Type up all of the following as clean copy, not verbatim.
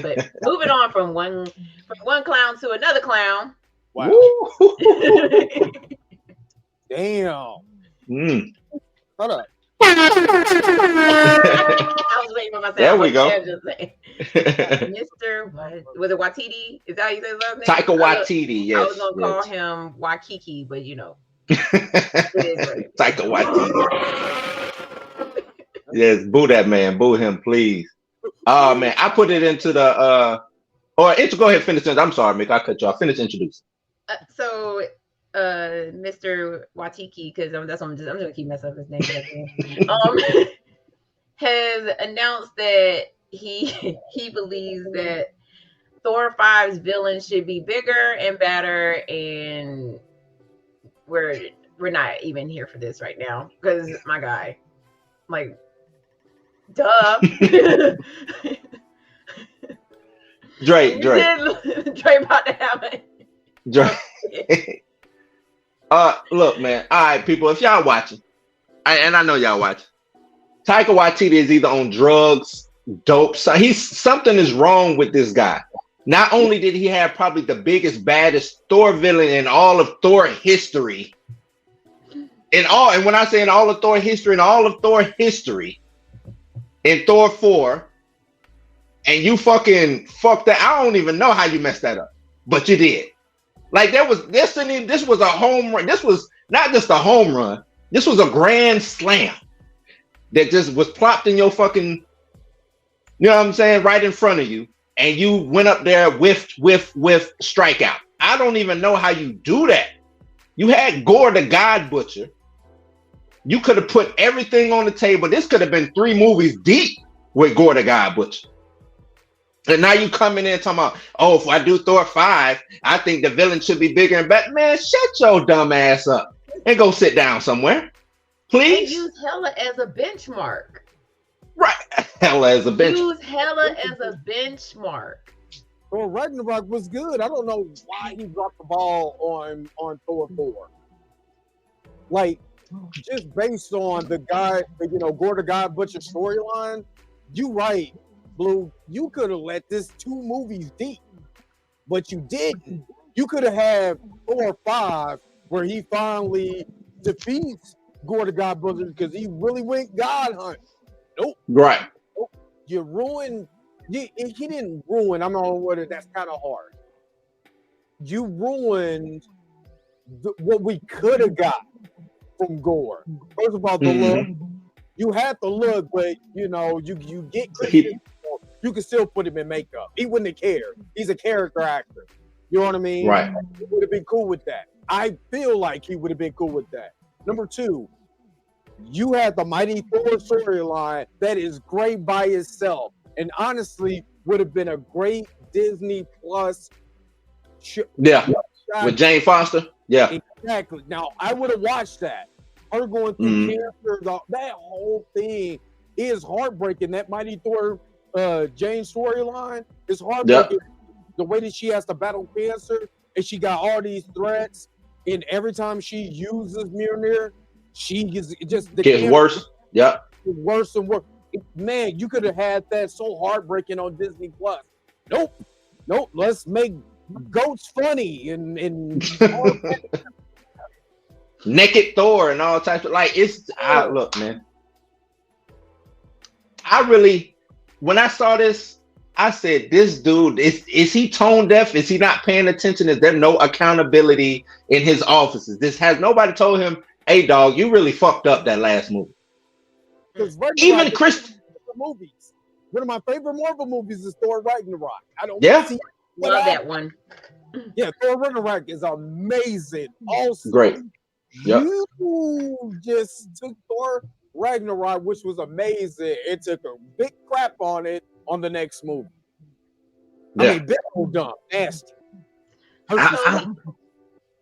But moving on from one clown to another clown. Wow. Damn. Hold up. I was waiting for myself. There we go. Mr. Was it Waititi? Is that how you say his last name? Taika Waititi, yes. I was gonna call him Waikiki, but you know. Taika Waititi. Yes, boo that man. Boo him, please. Oh man, I put it into the go ahead, finish it. I'm sorry, Mick. I cut you off. Finish introducing. Mr. Watiki, because I'm just gonna keep messing up his name. Has announced that he believes that Thor 5's villain should be bigger and better, and we're not even here for this right now because my guy, like, duh. Drake about to have it. Drake. Look, man. All right, people, if y'all watching, and I know y'all watching, Taika Waititi is either on drugs, dope. So something is wrong with this guy. Not only did he have probably the biggest, baddest Thor villain in all of Thor history, and when I say in all of Thor history, in Thor 4, and you fucking fucked that. I don't even know how you messed that up, but you did. Like, this was a home run. This was not just a home run. This was a grand slam that just was plopped in your fucking, you know what I'm saying, right in front of you. And you went up there with strikeout. I don't even know how you do that. You had Gore the God Butcher. You could have put everything on the table. This could have been 3 movies deep with Gore the God Butcher. And now you coming in talking about, oh, if I do Thor 5, I think the villain should be bigger and better. Man, shut your dumb ass up and go sit down somewhere. Please. And use Hela as a benchmark. Right. Hela as a benchmark. Use Hela as a benchmark. Well, Ragnarok was good. I don't know why he dropped the ball on Thor 4. Like, just based on the guy, Gore the God Butcher storyline, you right, Blue. You could have let this 2 movies deep, but you didn't. You could have had Thor 5 where he finally defeats Gore the God Butcher because he really went God hunt. Nope. Right. Nope. You ruined. He didn't ruin. I'm not what it. That's kind of hard. You ruined what we could have got from Gore. First of all, the look. You had the look, but you get Christian. You can still put him in makeup. He wouldn't have cared. He's a character actor. You know what I mean? Right. He would have been cool with that. I feel like he would have been cool with that. Number 2, you had the Mighty Thor storyline that is great by itself, and honestly would have been a great Disney Plus show. Yeah, with Jane Foster. Yeah, exactly. Now I would have watched that. Her going through cancer, that whole thing is heartbreaking. That Mighty Thor Jane storyline is heartbreaking. Yep. The way that she has to battle cancer, and she got all these threats, and every time she uses Mjolnir, she gets worse. Yeah, worse and worse. Man, you could have had that so heartbreaking on Disney Plus. Nope. Let's make goats funny and naked Thor and all types of look, man. When I saw this, I said, this dude, is he tone deaf? Is he not paying attention? Is there no accountability in his offices? Nobody told him, hey dog, you really fucked up that last movie. Even Chris movies. One of my favorite Marvel movies is Thor Ragnarok. I don't love that one. Yeah, Thor Ragnarok is amazing. Also, great. Yep. You just took Thor Ragnarok, which was amazing. It took a big crap on it on the next movie. Yeah. I mean, big old dumb, nasty.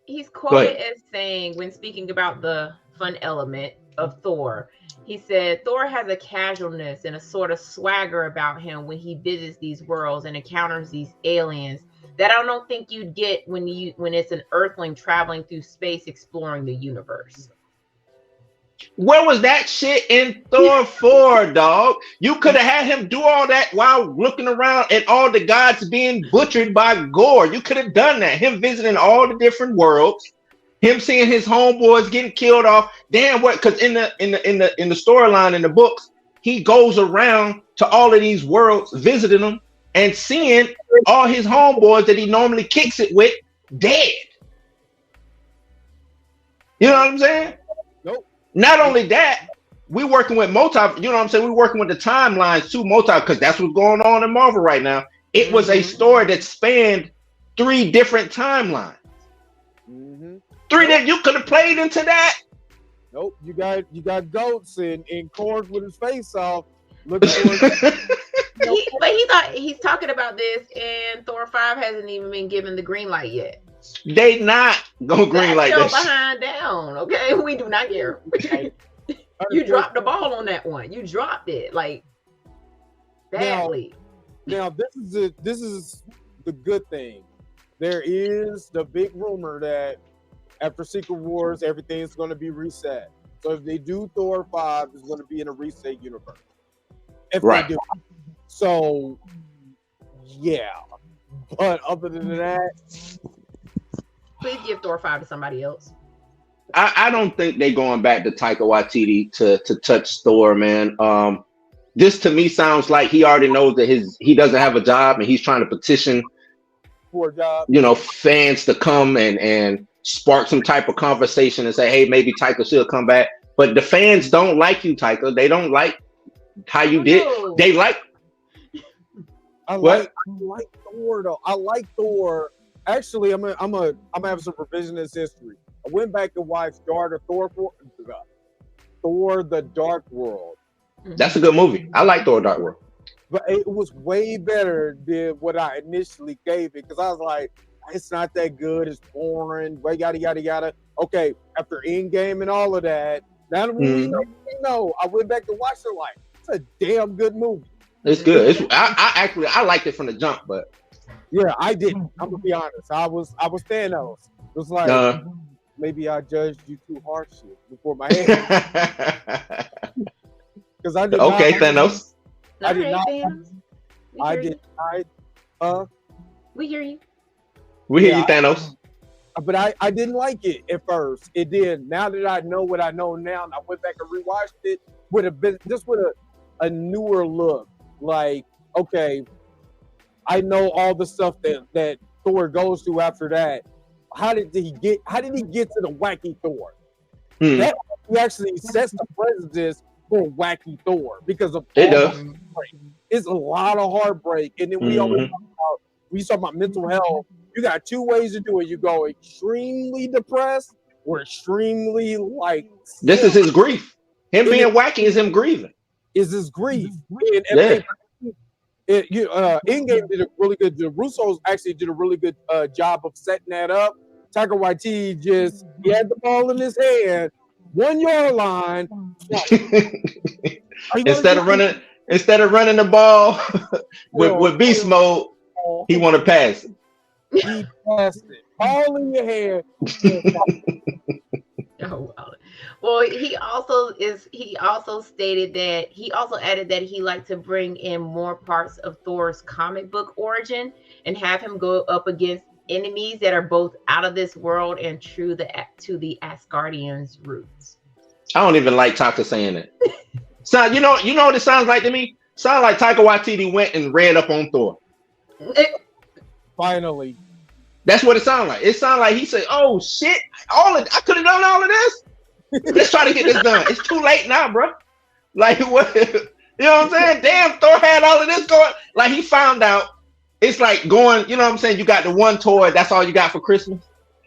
He's quoted as saying, when speaking about the fun element of Thor, he said, Thor has a casualness and a sort of swagger about him when he visits these worlds and encounters these aliens that I don't think you'd get when it's an Earthling traveling through space exploring the universe. Where was that shit in Thor 4, dog? You could have had him do all that while looking around at all the gods being butchered by gore. You could have done that. Him visiting all the different worlds, him seeing his homeboys getting killed off. Damn, what? Because in the storyline in the books, he goes around to all of these worlds, visiting them and seeing all his homeboys that he normally kicks it with dead. You know what I'm saying? Nope. Not only that, we working with multi, you know what I'm saying? We're working with the timelines too, multi, because that's what's going on in Marvel right now. It was a story that spanned 3 different timelines. Three that you could have played into that. Nope, you got goats and Korg with his face off. Looking for but he thought he's talking about this, and Thor 5 hasn't even been given the green light yet. They not go green like that. Behind down, okay? We do not care. You dropped the ball on that one. You dropped it like badly. Now this is the good thing. There is the big rumor that after Secret Wars, everything's going to be reset. So if they do Thor 5, it's going to be in a reset universe. If they do. So, yeah. But other than that, please give Thor 5 to somebody else. I don't think they're going back to Taika Waititi to touch Thor, man. This to me sounds like he already knows that he doesn't have a job and he's trying to petition for a job. Fans to come and spark some type of conversation and say, hey, maybe Taika should come back. But the fans don't like you, Taika. They don't like how you did. They like. I like Thor though. I like Thor. Actually, I'm gonna have some revisionist history. I went back and watched Thor: The Dark World. That's a good movie. I like Thor: Dark World. But it was way better than what I initially gave it because I was like, it's not that good. It's boring. Yada yada yada. Okay, after Endgame and all of that, now that we know, I went back to watch it. Like, it's a damn good movie. It's good. I liked it from the jump, but yeah, I didn't. I'm gonna be honest. I was Thanos. It was like maybe I judged you too harshly before my head. Because I did Thanos. I did not. I did not. We hear you. We hear you, Thanos. But I didn't like it at first. It did. Now that I know what I know now, and I went back and rewatched it, would have been just with a newer look. Like, okay, I know all the stuff that Thor goes through after that. How did he get to the wacky Thor? That actually sets the precedence for wacky Thor because of it does. It's a lot of heartbreak, and then we always talk about mental health. You got 2 ways to do it. You go extremely depressed or extremely like. This is his grief. Him being wacky is him grieving. Is his grief? Endgame did a really good. The Russos actually did a really good job of setting that up. Taika Waititi he had the ball in his hand, 1 yard line. Instead of running the ball with beast mode, he want to pass it. He passed it. All in your hand. Oh, well, he also stated that he also added that he liked to bring in more parts of Thor's comic book origin and have him go up against enemies that are both out of this world and true to the Asgardians' roots. I don't even like Taika saying it. So you know what it sounds like to me? Sounds like Taika Waititi went and read up on Thor. Finally. That's what it sounds like. It sounds like he said, "Oh shit, I could have done all of this. Let's try to get this done. It's too late now, bro." Like what? You know what I'm saying? Damn, Thor had all of this going. Like he found out. It's like going. You know what I'm saying? You got the one toy. That's all you got for Christmas,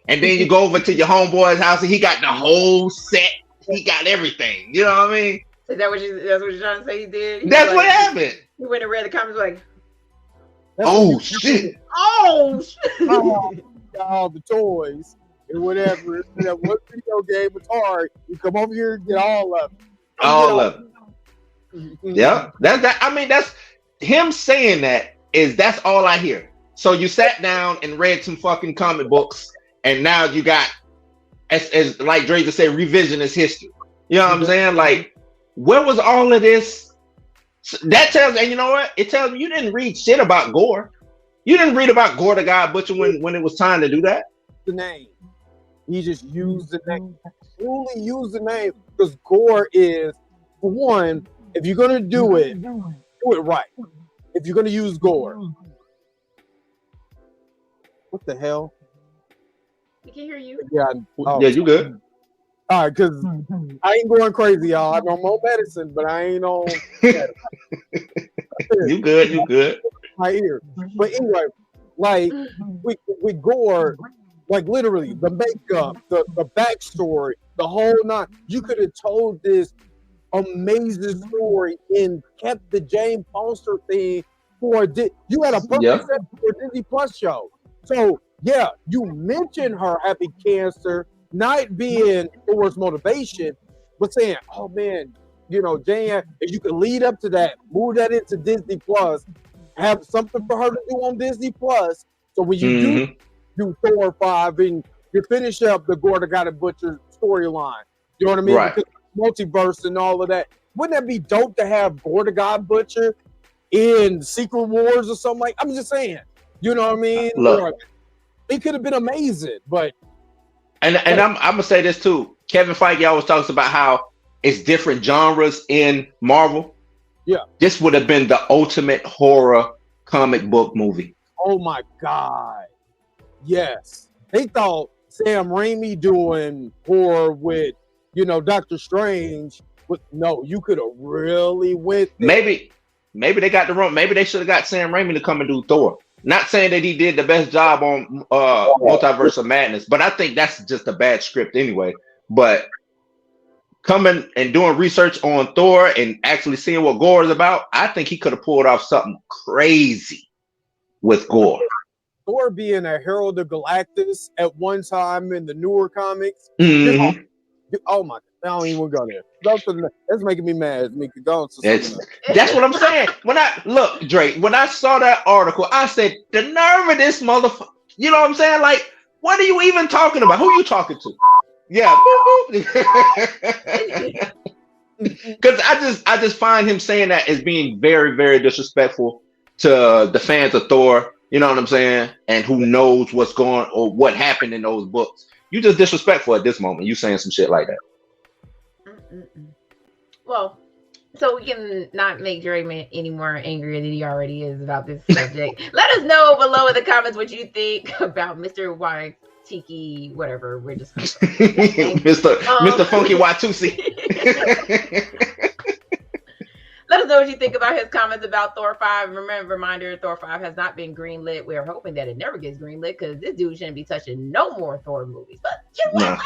and then you go over to your homeboy's house and he got the whole set. He got everything. You know what I mean? Is that what you're trying to say? He did. That's what happened. He went and read the comments like. Oh shit! Oh shit! All the toys and whatever. That one video game was hard. You come over here and get all of it. All of it. Yeah, that's that. I mean, that's him saying that. That's all I hear. So you sat down and read some fucking comic books, and now you got, as like Dre just said, revisionist history. You know what I'm saying? Like, where was all of this? That tells, and you know what? It tells me you didn't read shit about Gore. You didn't read about Gore the God Butcher when it was time to do that. The name. He just used the name. Truly used the name because Gore is, for one, if you're gonna do it right. If you're gonna use Gore, what the hell? We can hear you. Yeah, Yeah, you good. All right, because I ain't going crazy, y'all. I know more medicine, but I ain't on. You good. You good. My ear. But anyway, like with Gore, like literally the makeup, the backstory, the whole nine. You could have told this amazing story and kept the Jane Foster thing for you had a perfect set for a Disney Plus show. So yeah, you mentioned her having cancer, not being Thor's motivation, but saying, "Oh man, you know, Jane, if you could lead up to that, move that into Disney Plus, have something for her to do on Disney Plus. So when you do Thor 5 and you finish up the Gore the God and Butcher storyline, you know what I mean? Right. Because multiverse and all of that. Wouldn't that be dope to have Gore the God Butcher in Secret Wars or something like? I'm just saying, you know what I mean? Look, it could have been amazing, but and I'm gonna say this too. Kevin Feige always talks about how it's different genres in Marvel. Yeah, this would have been the ultimate horror comic book movie. Oh my God, yes. They thought Sam Raimi doing horror with, you know, Doctor Strange. But no, you could have really went there. Maybe they got the wrong. Maybe they should have got Sam Raimi to come and do Thor. Not saying that he did the best job on Multiverse of Madness, but I think that's just a bad script anyway. But coming and doing research on Thor and actually seeing what Gore is about, I think he could have pulled off something crazy with Gore. Thor being a Herald of Galactus at one time in the newer comics. Mm-hmm. Oh my! I don't even go there. That's making me mad. That's what I'm saying. When I look, Drake, when I saw that article, I said, the nerve of this motherfucker. You know what I'm saying? Like, what are you even talking about? Who are you talking to? Yeah. Because I just find him saying that as being very, very disrespectful to the fans of Thor. You know what I'm saying? And who knows what's going or what happened in those books. You just disrespectful at this moment. You saying some shit like that. Well, so we can not make Drake any more angrier than he already is about this subject. Let us know below in the comments what you think about Mr. Waititi, whatever. We're just Mr. Funky Watusi. Let us know what you think about his comments about Thor 5. Reminder, Thor 5 has not been greenlit. We're hoping that it never gets greenlit because this dude shouldn't be touching no more Thor movies. But you know what?